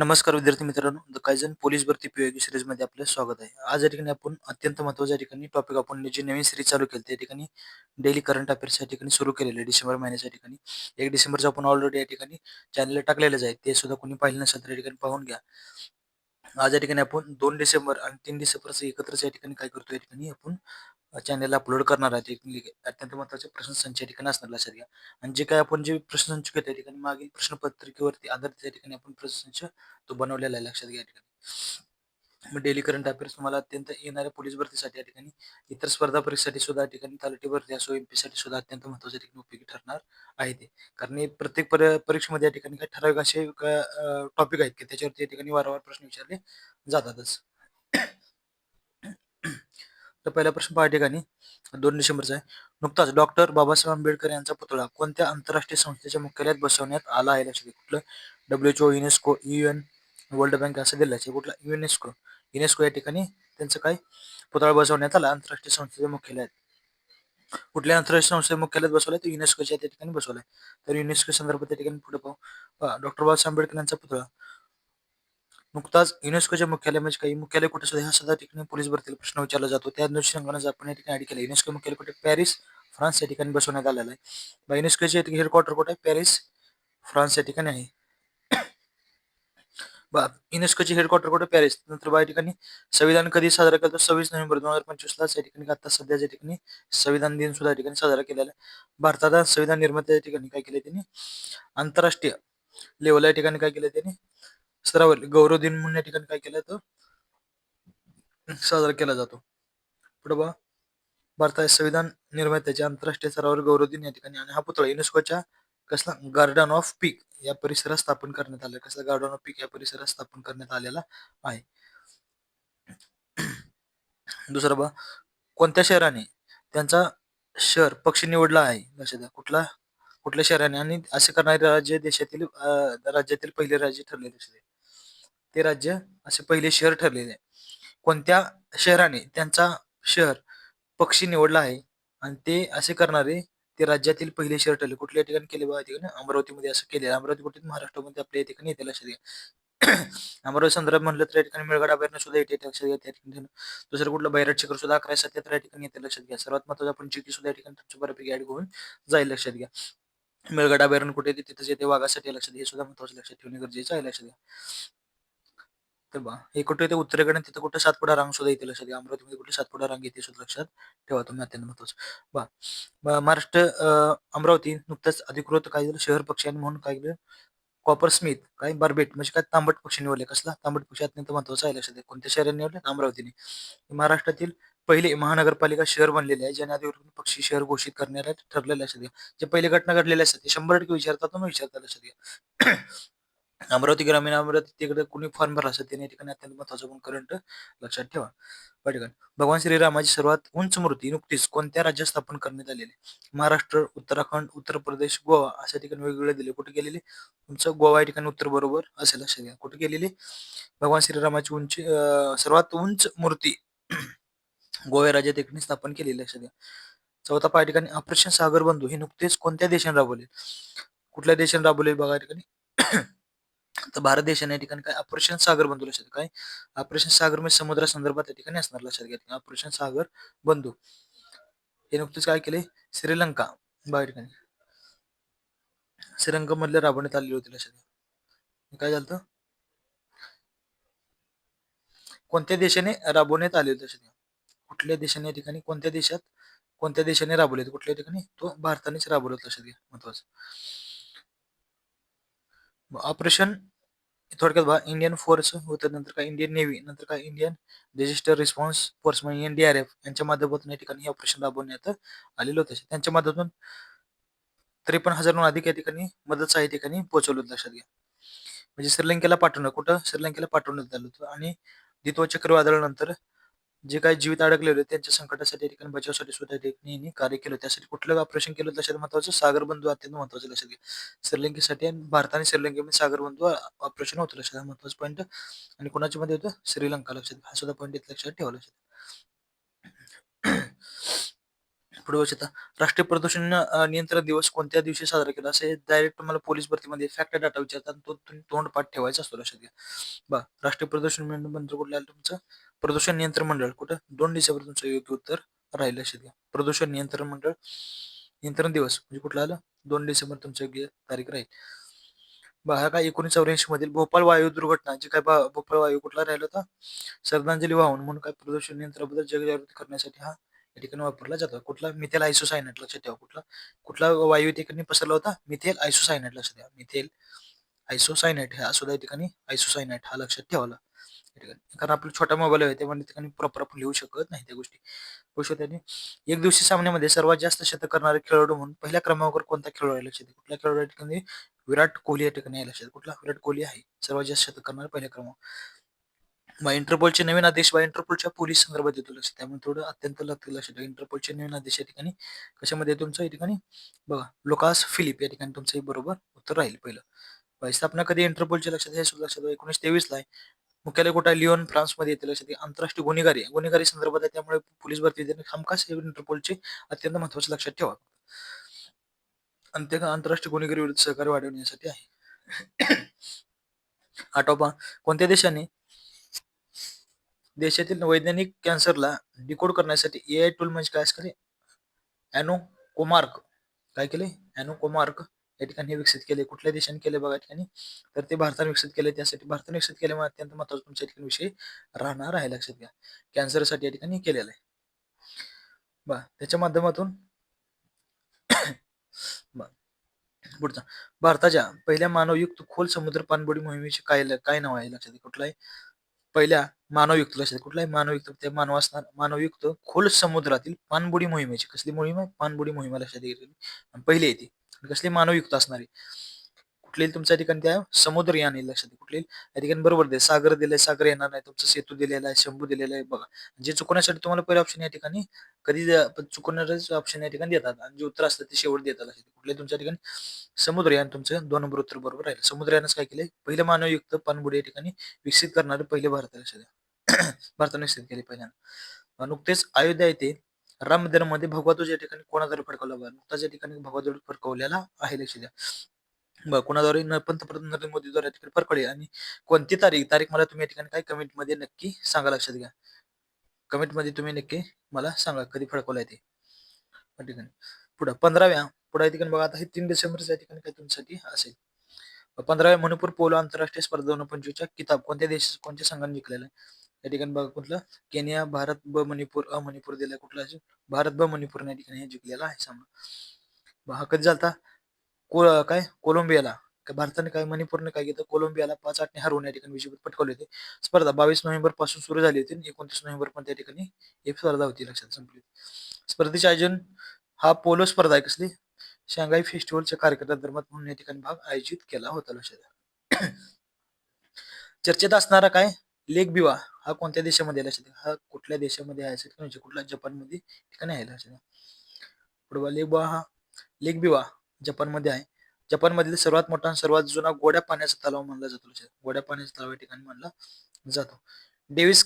नमस्कार विद्यार्थी मित्रांनो, द कायझन पोलीस भरती पीओके सीरीजमध्ये आपलं स्वागत आहे. आज या ठिकाणी आपण अत्यंत महत्त्वाच्या ठिकाणी टॉपिक आपण जी नवीन सीरीज चालू केली त्या ठिकाणी डेली करंट अफेअर्स या ठिकाणी सुरू केलेलं आहे डिसेंबर महिन्याच्या ठिकाणी. 1 डिसेंबरचं आपण ऑलरेडी या ठिकाणी चॅनलला टाकलेलंच आहे. ते सुद्धा कोणी पाहिलं नसेल तर या ठिकाणी पाहून घ्या. आज या ठिकाणी आपण 2 डिसेंबर आणि 3 डिसेंबरचं एकत्रच या ठिकाणी काय करतो या ठिकाणी आपण चॅनलला अपलोड करणार आहे. अत्यंत महत्त्वाचे प्रश्नसंच या ठिकाणी असणार लक्षात घ्या. आणि जे काही आपण जे प्रश्नसंच घेतो या ठिकाणी मागील प्रश्नपत्रिकेवरती आधारित या ठिकाणी आपण प्रश्नसंच तो बनवलेला आहे लक्षात घ्या या ठिकाणी. मग डेली करंट अफेअर्स तुम्हाला अत्यंत येणाऱ्या पोलीस भरतीसाठी या ठिकाणी इतर स्पर्धा परीक्षेसाठी सुद्धा या ठिकाणी तलाठी भरती असो एमपीसाठी सुद्धा अत्यंत महत्त्वाच्या ठिकाणी उपयोगी ठरणार आहे ते. कारण हे प्रत्येक परीक्षेमध्ये या ठिकाणी काही ठराविक असे टॉपिक आहेत की त्याच्यावरती या ठिकाणी वारंवार प्रश्न विचारले जातातच. तर पहिला प्रश्न पहा ठिकाणी 2 डिसेंबरचा आहे. नुकताच डॉक्टर बाबासाहेब आंबेडकर यांचा पुतळा कोणत्या आंतरराष्ट्रीय संस्थेच्या मुख्यालयात बसवण्यात आला आहे लक्षात घ्या. कुठलं WHO, UNESCO, UN, world bank असं दिलं आहे. कुठला युनेस्को युनेस्को या ठिकाणी त्यांचं काय पुतळा बसवण्यात आला आंतरराष्ट्रीय संस्थेच्या मुख्यालयात. कुठल्या आंतरराष्ट्रीय संस्थेच्या मुख्यालयात बसवलाय तर युनेस्कोच्या त्या ठिकाणी बसवलाय. तर युनेस्को संदर्भात त्या ठिकाणी पुढे पाहू. डॉक्टर बाबासाहेब आंबेडकर यांचा पुतळा नुकताच युनेस्कोच्या मुख्यालय म्हणजे काही मुख्यालय कुठे सुद्धा ह्या सुद्धा ठिकाणी पोलीस भरतीला प्रश्न विचारला जातो. त्या अनुषंगाने आपण या ठिकाणी ऍड केलं. युनेस्को मुख्यालय कुठे पॅरिस फ्रान्स या ठिकाणी बसवण्यात आलेलं आहे. युनेस्कोचे हेडक्वार्टर कुठे पॅरिस फ्रान्स या ठिकाणी आहे. युनेस्कोचे हेडक्वार्टर कुठे पॅरिस. नंतर या ठिकाणी संविधान कधी साजरा केला तर 26 नोव्हेंबर 2025 ला या ठिकाणी आता सध्याच्या ठिकाणी संविधान दिन सुद्धा या ठिकाणी साजरा केलेला आहे. भारताचा संविधान निर्मात्या या ठिकाणी काय केले त्यांनी आंतरराष्ट्रीय लेवल या ठिकाणी काय केलं त्यांनी स्तरावर गौरव दिन म्हणून या ठिकाणी काय केलं तर साजरा केला जातो. पुढे बघा भारताचे संविधान निर्मात्याच्या आंतरराष्ट्रीय स्तरावर गौरव दिन या ठिकाणी आणि हा पुतळा युनेस्कोच्या कसला गार्डन ऑफ पीक या परिसरात स्थापन करण्यात आलं. कसला गार्डन ऑफ पीक या परिसरात स्थापन करण्यात आलेला आहे. दुसरा बघा कोणत्या शहराने त्यांचा शहर पक्ष निवडला आहे लक्षात द्या. कुठल्या शहराने आणि असे करणारे राज्य देशातील राज्यातील पहिले राज्य ठरले ते राज्य असे पहिले शहर ठरलेले आहे. कोणत्या शहराने त्यांचा शहर पक्षी निवडला आहे आणि ते असे करणारे ते राज्यातील पहिले शहर ठरले. कुठल्या ठिकाणी केले बघा ठिकाणी अमरावतीमध्ये असं केले. अमरावती कुठे महाराष्ट्रामध्ये आपल्या ठिकाणी येते लक्षात घ्या. अमरावती संदर्भ म्हणलं तर या ठिकाणी मेळघाट अभयारण्य सुद्धा येते लक्षात घ्या. त्या ठिकाणी दुसरं कुठलं बैराट शिखर सुद्धा 1177 या ठिकाणी येते लक्षात घ्या. सर्वात महत्त्वाचं आपण चिकी सुद्धा या ठिकाणी तुमच्या बऱ्यापैकी ऍड करून जाईल लक्षात घ्या. मेळघाट अभयारण्य कुठे येते तिथेच येते वाघासाठी लक्षात घ्या. हे सुद्धा महत्त्वाचं लक्षात ठेवणे गरजेचं आहे लक्षात घ्या. तर बा हे कुठे येते उत्तरेकडे तिथं कुठे सातपुडा रांग सुद्धा येते लक्षात घ्या. अमरावतीमध्ये कुठे सातपुडा रांग येते सुद्धा लक्षात ठेवा तुम्ही अत्यंत महत्वाचं. महाराष्ट्र अमरावती नुकतंच अधिकृत काय झालं शहर पक्षी म्हणून काय केलं कॉपर स्मिथ काय बार्बेट म्हणजे काय तांबट पक्षी निवडले. कसला तांबट पक्षी अत्यंत महत्वाचा आहे लक्षात घ्या. कोणत्या शहराने निवडले अमरावतीने. महाराष्ट्रातील पहिले महानगरपालिका शहर बनलेले आहे ज्याने अधिकृत पक्षी शहर घोषित करण्याला ठरलेलं लक्षात घ्या. जे पहिले घटना घडलेल्या असतात ते 100% विचारतात मग विचारतात लक्षात घ्या. अमरावती ग्रामीण अमरावती तिकडे कुणी फॉर्म भरला असेल त्याने ठिकाणी अत्यंत महत्वाचं पण करंट लक्षात ठेवा. ठिकाणी भगवान श्रीरामाची सर्वात उंच मूर्ती नुकतीच कोणत्या राज्यात स्थापन करण्यात आलेली. महाराष्ट्र उत्तराखंड उत्तर प्रदेश गोवा अशा ठिकाणी वेगवेगळे दिले. कुठे गेलेले तुमचं गोवा या ठिकाणी उत्तर बरोबर असेल लक्षात घ्या. कुठे गेलेली भगवान श्रीरामाची उंची सर्वात उंच मूर्ती गोवा राज्यात ठिकाणी स्थापन केलेली लक्षात घ्या. चौथा पाय ठिकाणी ऑपरेशन सागर बंधू हे नुकतेच कोणत्या देशाने राबवले. कुठल्या देशाने राबवले बघा ठिकाणी तर भारत देशाने या ठिकाणी काय ऑपरेशन सागर बंधू लक्षात काय ऑपरेशन सागर म्हणजे समुद्रा संदर्भात या ठिकाणी असणार लक्षात घ्या. ऑपरेशन सागर बंधू हे नुकतेच काय केले श्रीलंका बघा ठिकाणी श्रीलंका मधले राबवण्यात आलेली होती लक्षात घ्या. काय झालं कोणत्या देशाने राबवण्यात आले होते लक्षात घ्या. कुठल्या देशाने या ठिकाणी कोणत्या देशाने राबवले कुठल्या ठिकाणी तो भारतानेच राबवलं लक्षात घ्या महत्वाचं. ऑपरेशन थोडक्यात बघा इंडियन फोर्स होतं नंतर काय इंडियन नेव्ही नंतर काय इंडियन डिझास्टर रिस्पॉन्स फोर्स म्हणजे NDRF यांच्या माध्यमातून या ठिकाणी हे ऑपरेशन राबवण्यात आलेलं होतं. त्यांच्या माध्यमातून 53,000 अधिक या ठिकाणी मदत या ठिकाणी पोहोचवलं लक्षात घ्या. म्हणजे श्रीलंकेला पाठवणं कुठं श्रीलंकेला पाठवण्यात आलं होतं. आणि द्वितीय चक्रीवादळानंतर जे काही जीवित अडकलेले होते त्यांच्या संकटासाठी ठिकाणी बचावासाठी सुद्धा त्यांनी कार्य केलं. त्यासाठी कुठलं ऑपरेशन केलं लक्षात महत्वाचं सागर बंधू अत्यंत महत्वाचं लक्षात घ्या. श्रीलंकेसाठी आणि भारत आणि श्रीलंकेमध्ये सागर बंधू ऑपरेशन होतं लक्षात महत्वाचं पॉईंट. आणि कोणाच्या मध्ये होतं श्रीलंका लक्षात हा सुद्धा पॉईंट लक्षात ठेवा लक्षात. पुढे बघू शकता. राष्ट्रीय प्रदूषण नियंत्रण दिवस कोणत्या दिवशी साजरा केला असे डायरेक्ट तुम्हाला पोलीस भरतीमध्ये फॅक्ट डाटा विचारतात, तो तुम्ही तोंडपाठ ठेवायचा असतो लक्षात घ्या. बघा, राष्ट्रीय प्रदूषण मंडळ कुठलं आलं तुमचं? प्रदूषण नियंत्रण मंडळ कुठं? 2 डिसेंबर तुमचं योग्य उत्तर राहील लक्षात घ्या. प्रदूषण नियंत्रण मंडळ नियंत्रण दिवस म्हणजे कुठला आलं? 2 डिसेंबर तुमचं योग्य तारीख राहील. बघा काय 1984 मधील भोपाळ वायू दुर्घटना जी काय भोपाळ वायू कुठला राहिला होता? श्रद्धांजली वाहून म्हणून काय प्रदूषण नियंत्रणाबद्दल जनजागृती करण्यासाठी हा या ठिकाणी वापरला जातो. कुठला? मिथेल आयसोसायनेट लक्षात ठेवा. कुठला कुठला वायू या ठिकाणी पसरला होता? मिथेल आयसोसायनेट लक्षात ठेवा. मिथेल आयसोसायनेट हा सुद्धा या ठिकाणी आयसोसायनेट हा लक्षात ठेवला या ठिकाणी. कारण आपला छोटा मोबाईल आहे त्यामुळे ठिकाणी प्रॉपर आपण लिहू शकत नाही त्या गोष्टी. गोष्ट त्याने एक दिवशी सामन्यामध्ये सर्वात जास्त शतक करणारे खेळाडू म्हणून पहिल्या क्रमांकावर कोणता खेळाडू आहे लक्षात घ्या. कुठल्या खेळाडू या ठिकाणी? विराट कोहली या ठिकाणी आहे लक्षात. कुठला? विराट कोहली आहे सर्वात जास्त शतक करणारा पहिल्या क्रमांक. इंटरपोलचे नवीन आदेश इंटरपोलच्या पोलीस संदर्भात येतो लक्षात. त्यामुळे थोडं अत्यंत लक्षात ठेवा. इंटरपोलचे नवीन आदेश या ठिकाणी कशामध्ये तुमचं या ठिकाणी बघा लुकास फिलिप या ठिकाणी तुमचं हे बरोबर उत्तर राहील पहिलं. स्थापना कधी इंटरपोलच्या लक्षात हे सुद्धा लक्षात 1923 ला आहे. मुख्यालय कुठं? लिओन फ्रान्समध्ये येते लक्षात. आंतरराष्ट्रीय गुन्हेगारी संदर्भात आहे त्यामुळे पोलीस भरती हमखास इंटरपोलचे अत्यंत महत्वाचे लक्षात ठेवा. आणि ते आंतरराष्ट्रीय गुन्हेगारी विरुद्ध सहकार्य वाढवण्यासाठी आहे. आठवा, कोणत्या देशातील वैज्ञानिक कॅन्सरला डिकोड करण्यासाठी AI टूल म्हणजे काय असते? ॲनोकोमार्क काय केले? ॲनोकोमार्क या ठिकाणी विकसित केले. कुठल्या देशाने केले बघा ठिकाणी? तर ते भारताने विकसित केले. त्यासाठी भारताने विकसित केल्यामुळे अत्यंत महत्वाचा तुमच्या ठिकाणी विषय राहणार आहे लक्षात घ्या. कॅन्सरसाठी या ठिकाणी केलेलं आहे. बघा त्याच्या माध्यमातून पुढचा भारताच्या पहिल्या मानवयुक्त खोल समुद्र पाणबुडी मोहिमेचे काय नाव आहे लक्षात घ्या. कुठलं आहे? पहिल्या मानवयुक्त लक्षात कुठला आहे? मानवयुक्त ते मानव असणार. मानवयुक्त खोल समुद्रातील पाणबुडी मोहिमेची कसली मोहीम आहे? पाणबुडी मोहीम लक्षात घ्या. पहिली येते कसली? मानवयुक्त असणारी. कुठली तुमच्या ठिकाणी त्या समुद्रयान येईल लक्षात. कुठली या ठिकाणी बरोबर दे सागर दिलंय, सागर येणार नाही. तुमचं सेतू दिलेला आहे, शंभू दिलेला आहे. बघा जे चुकवण्यासाठी तुम्हाला पहिला ऑप्शन या ठिकाणी कधी चुकवण्याचे ऑप्शन या ठिकाणी देतात आणि जे उत्तर असतं ते शेवट देतात लक्षात. कुठले तुमच्या ठिकाणी समुद्रयान तुमचं 2 नंबर उत्तर बरोबर राहील. समुद्रयानच काय केले? पहिले मानवयुक्त पाणबुडी या ठिकाणी विकसित करणारे पहिले भारत लक्षात द्या. भारताने विकसित केले पहिल्यांदा. नुकतेच अयोध्या येथे राम मंदिरामध्ये भगवा ध्वज या ठिकाणी कोणाद्वारे फडकवला? नुकताच या ठिकाणी भगवा ध्वज फडकवलेला आहे लक्षात द्या. कोणाद्वारे? पंतप्रधान नरेंद्र मोदीद्वारे या ठिकाणी फडकवले. आणि कोणती तारीख मला तुम्ही या ठिकाणी काय कमेंट मध्ये नक्की सांगा लक्षात घ्या. कमेंट मध्ये तुम्ही नक्की मला सांगा कधी फडकवलाय ते या ठिकाणी. पुढे 15व्या पुढे या ठिकाणी बघा आता हे 3 डिसेंबर या ठिकाणी काय तुमच्यासाठी असेल. 15व्या मणिपूर पोलो आंतरराष्ट्रीय स्पर्धा 2025चा किताब कोणत्या संघाने जिंकलेला आहे? या ठिकाणी बघा कुठलं? केनिया, भारत ब मणिपूर, मणिपूर दिलाय कुठला? भारत ब मणिपूर या ठिकाणी हे जिंकलेला आहे सामना. हा कधी झालता? काय कोलंबियाला भारताने काय मणिपूरने काय केलं? कोलंबियाला 5-8 ने हरवून या ठिकाणी विजेते पटकावले होते. स्पर्धा 22 नोव्हेंबर पासून सुरू झाली होती. 29 नोव्हेंबर पण त्या ठिकाणी एक स्पर्धा होती लक्षात संपली. स्पर्धेचे आयोजन हा पोलो स्पर्धा आहे कसली? शांघाय फेस्टिवलच्या कार्यक्रमात म्हणून या ठिकाणी भाग आयोजित केला होता लक्षात. चर्चेत असणारा काय? लेक बिवा हा कोणत्या देशामध्ये लक्षात? हा कुठल्या देशामध्ये आहे? म्हणजे कुठल्या? जपानमध्ये ठिकाणी आहे लक्षात. पुढे लेक बिवा जपानमध्ये आहे. जपानमधील सर्वात मोठा आणि सर्वात जुना गोड्या पाण्याचा तलाव मानला जातो. गोड्या पाण्याचा तलाव या ठिकाणी मानला जातो. डेव्हिस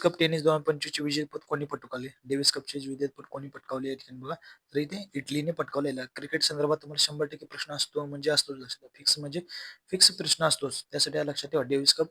कप टेनिस 2025 चे विजेतेपद कोणी पटकावले? डेव्हिस कपचे विजेतेपद कोणी पटकावले या ठिकाणी बघा. तर इथे इटलीने पटकावलेला. क्रिकेट संदर्भात तुम्हाला 100% प्रश्न असतो म्हणजे असतोच लक्षात. फिक्स प्रश्न असतोच. त्यासाठी लक्षात ठेवा डेव्हिस कप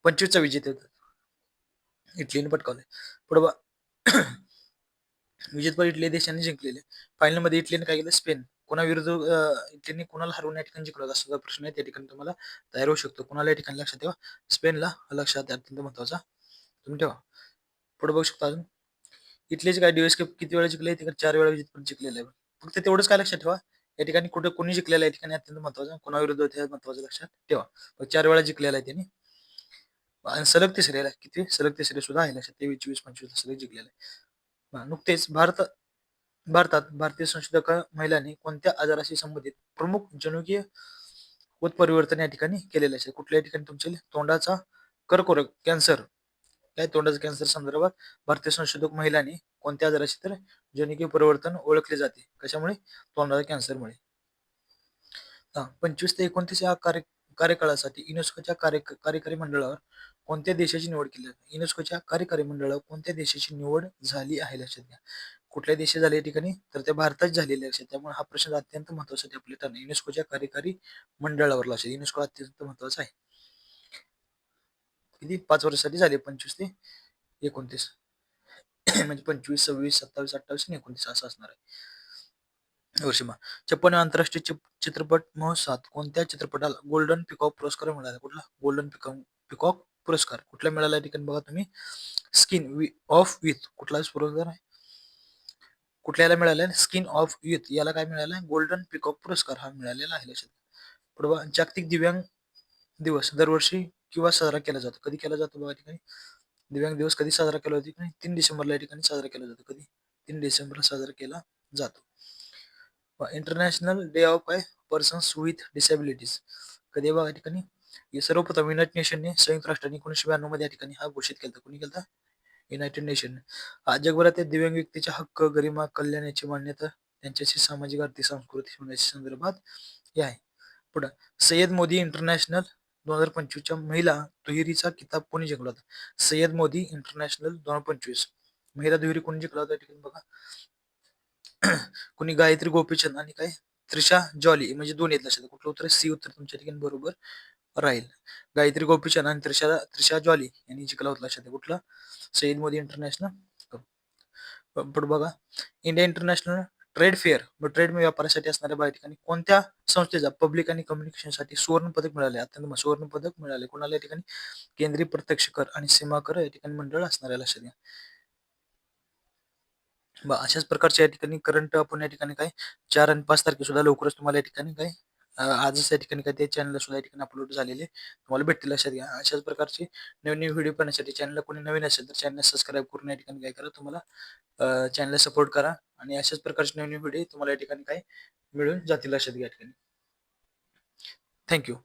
25 चा विजेतेपद इटलीने पटकावले. पुढे विजेतेपद इटली देशाने जिंकलेले. फायनल मध्ये इटलीने काय केलं? स्पेन कोणाविरुद्ध इटलीने कोणाला हरवून या ठिकाणी जिंकलं असा प्रश्न आहे त्या ठिकाणी तुम्हाला तयार होऊ शकतो. कोणाला या ठिकाणी लक्षात ठेवा? स्पेनला लक्षात अत्यंत महत्वाचा तुम्ही ठेवा. पुढे बघू शकता अजून इटलीचे काय डेव्हिस कप किती वेळा जिंकले? तिकडे 4 वेळा विजेतेपद जिंकलेलं आहे. फक्त तेवढंच काय लक्षात ठेवा या ठिकाणी कुठे कोणी जिंकलेलं आहे या ठिकाणी अत्यंत महत्वाचं. कोणाविरुद्ध होते महत्वाचं लक्षात ठेवा. 4 वेळा जिंकलेला आहे त्यांनी. आणि सलग तिसऱ्याला किती? सलग तिसरे सुद्धा आहे लक्षात. 23, 24, 25 सलग जिंकलेलं आहे. नुकतेच भारतात भारतीय संशोधक महिलांनी कोणत्या आजाराशी संबंधित प्रमुख जनुकीय उत्परिवर्तन या ठिकाणी केलेले आहे? कुठल्या ठिकाणी तुमचे तोंडाचा कर्करोग कॅन्सर काय तोंडाचा कॅन्सर संदर्भात भारतीय संशोधक महिलांनी कोणत्या आजाराशी तर जनुकीय परिवर्तन ओळखले जाते कशामुळे? तोंडाच्या कॅन्सरमुळे. 25 ते 29 या कार्यकाळासाठी युनेस्कोच्या कार्यकारी मंडळावर कोणत्या देशाची निवड केली? युनेस्कोच्या कार्यकारी मंडळावर कोणत्या देशाची निवड झाली आहे लक्षात घ्या. कुठल्या देशी झाले या ठिकाणी, तर त्या भारतात झालेले लक्षात. त्यामुळे हा प्रश्न अत्यंत महत्वासाठी आपले ठरणार. युनेस्कोच्या कार्यकारी मंडळावर लक्षात. युनेस्को अत्यंत महत्वाचा आहे. किती 5 वर्षासाठी झाले, 25 ते 29. म्हणजे 25, 26, 27, 28 आणि 29 असं असणार आहे वर्षी. 56 आंतरराष्ट्रीय चित्रपट महोत्सवात कोणत्या चित्रपटाला गोल्डन पिकॉक पुरस्कार मिळाला? कुठला गोल्डन पिकॉक पुरस्कार कुठला मिळाला या ठिकाणी बघा तुम्ही. स्किन ऑफ विथ कुठला पुरस्कार आहे, कुठल्याला मिळाला? स्किन ऑफ युथ याला काय मिळालं? गोल्डन पिकॉक पुरस्कार हा मिळालेला आहे लक्षात. पुढे बघा, जागतिक दिव्यांग दिवस दरवर्षी किंवा साजरा केला जातो. कधी केला जातो बघा ठिकाणी. दिव्यांग दिवस कधी साजरा केला जातो? 3 डिसेंबरला या ठिकाणी साजरा केला जातो. कधी? 3 डिसेंबरला साजरा केला जातो. इंटरनॅशनल डे ऑफ काय पर्सन्स विथ डिसेबिलिटीज कधी बघा या ठिकाणी. हे सर्वप्रथम युनायटेड नेशनने संयुक्त राष्ट्रांनी 1992 मध्ये या ठिकाणी हा घोषित केला. कोणी केला? United nation. जगभरातील दिव्यांग व्यक्तीच्या हक्क, गरिमा, कल्याण याची मान्यता त्यांच्याशी सामाजिक, आर्थिक, सांस्कृतिक होण्याच्या संदर्भात हे आहे. पुढे सय्यद मोदी इंटरनॅशनल 2025च्या महिला दुहेरीचा किताब कोणी जिंकला होता? सय्यद मोदी इंटरनॅशनल 2025 महिला दुहेरी कोणी जिंकला होता ठिकाणी बघा. कोणी? गायत्री गोपीचंद आणि काय त्रिशा जॉली, म्हणजे दोन येत लक्षात. कुठलं उत्तर? सी उत्तर तुमच्या ठिकाणी बरोबर राहील. गायत्री गोपीचंद आणि त्रिशा जॉली यांनी जिंकला होता लक्षात. कुठला? सय्यद मोदी इंटरनॅशनल. पण बघा, India international trade fair trade व्यापारासाठी असणाऱ्या बाहेर ठिकाणी कोणत्या संस्थेचा पब्लिक आणि कम्युनिकेशनसाठी सुवर्ण पदक मिळाले? अत्यंत सुवर्ण पदक मिळाले कोणाला या ठिकाणी? केंद्रीय प्रत्यक्ष कर आणि सीमा कर या ठिकाणी मंडळ असणाऱ्या लक्षात घ्या. अशाच प्रकारच्या या ठिकाणी करंट आपण या ठिकाणी काय 4 आणि 5 तारखे सुद्धा लवकरच तुम्हाला या ठिकाणी काय आजच या ठिकाणी काय ते चॅनल सुद्धा या ठिकाणी अपलोड झालेले तुम्हाला भेटतील लक्षात घ्या. अशाच प्रकारचे नवीन व्हिडिओ पाहण्यासाठी चॅनलला कोणी नवीन असेल तर चॅनल सबस्क्राईब करून या ठिकाणी काय करा, तुम्हाला चॅनलला सपोर्ट करा आणि अशाच प्रकारचे नवीन व्हिडिओ तुम्हाला या ठिकाणी काय मिळून जातील लक्षात घ्या ठिकाणी. थँक्यू.